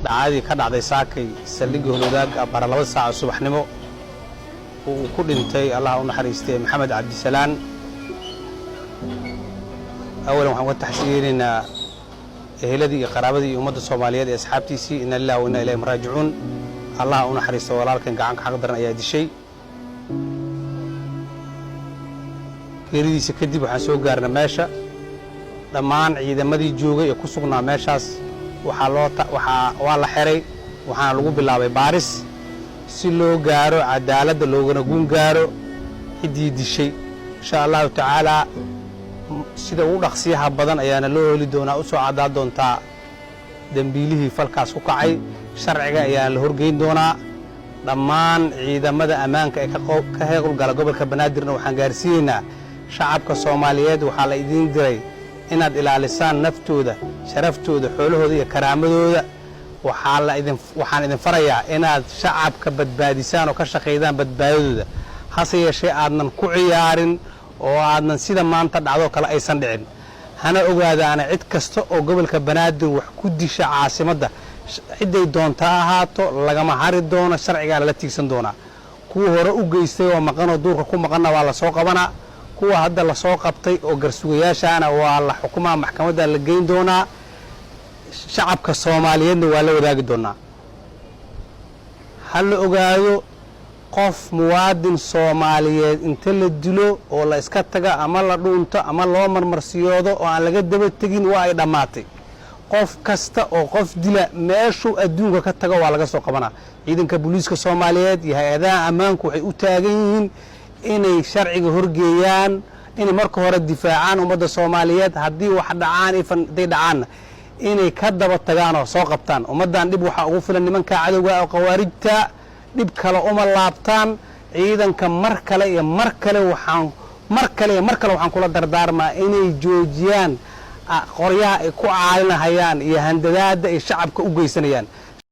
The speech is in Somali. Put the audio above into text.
dhacdadii ka dhacday saakay saldhigga Howlwadaag abara 2 saac subaxnimo uu ku dhintay Allah u naxariistay Maxamed Cabdisalaan awalan waxaan ka taxsiirinaa eheladii iyo qaraabadii iyo ummadda Soomaaliyeed ee asxaabtiisii inna lillahi wa inna ilayhi raaji'uun Allah u naxariisto walaalkan gacanka xaq daran ayaa dishay geeridiisa kadib waxaan soo gaarnay meesha dhammaan ciidamadii joogay ee ku sugnaa meeshaas waa la xiray waxaana lagu bilaabay baaris si loo gaaro cadaaladda loogana guun gaaro ciddii dishay insha Allahu tacaala sida ugu dhaqsiyaha badan ayaana loo heli doonaa u soo cadaa doontaa dambiilihii falkaas ku kacay sharciga ayaana la horgeyn doonaa dhammaan ciidamada ammaanka ee ka howlgala gobolka Banaadirna waxaan gaarsiinaynaa shacabka Soomaaliyeed waxaa la idin diray inaad ilaalisaan naftooda sharaftooda xoolahooda iyo karaamadooda waxaan idin farayaa inaad shacabka badbaadisaan oo ka shaqeydaan badbaadadooda hase yeeshee aadnan ku ciyaarin oo aadnan sida maanta dhacdo kale aysan dhicin hana ogaadaana cid kasta oo gobolka Banaadir wax ku disha caasimadda ciday doonta ahaato lagama hari doono sharciga la tiigsan doona kuwa hore u geystay oo maqan oo duurka ku maqanna waa la soo qabanaa kuwa hadda la soo qabtay oo garsugayaashaana waa la xukumaa maxkamadda la geyn doonaa shacabka Soomaaliyeedna waa la wadaagi doonaa hal ogaado qof muwaadin Soomaaliyeed inta la dilo oo la iska taga ama la dhuunto ama loo marmarsiyoodo oo aan laga daba tagin waa ay dhamaatay qof kasta oo qof dila meeshuu adduunka ka tago waa laga soo qabanaa ciidanka booliiska Soomaaliyeed iyo hay'adaha ammaanku waxay u taagan yihiin inay sharciga horgeeyaan inay marka hore difaacaan ummadda Soomaaliyeed haddii wax dhacaan day dhacaan inay ka daba tagaan oo soo qabtaan ummadan dib waxa ugu filan nimanka cadawga oo qawaarijta dib kale uma laabtaan ciidanka mar kale waxaan kula dardaarmaa inay joojiyaan qoryaha ay ku caalinayaan iyo handadaada ay shacabka u geysanayaan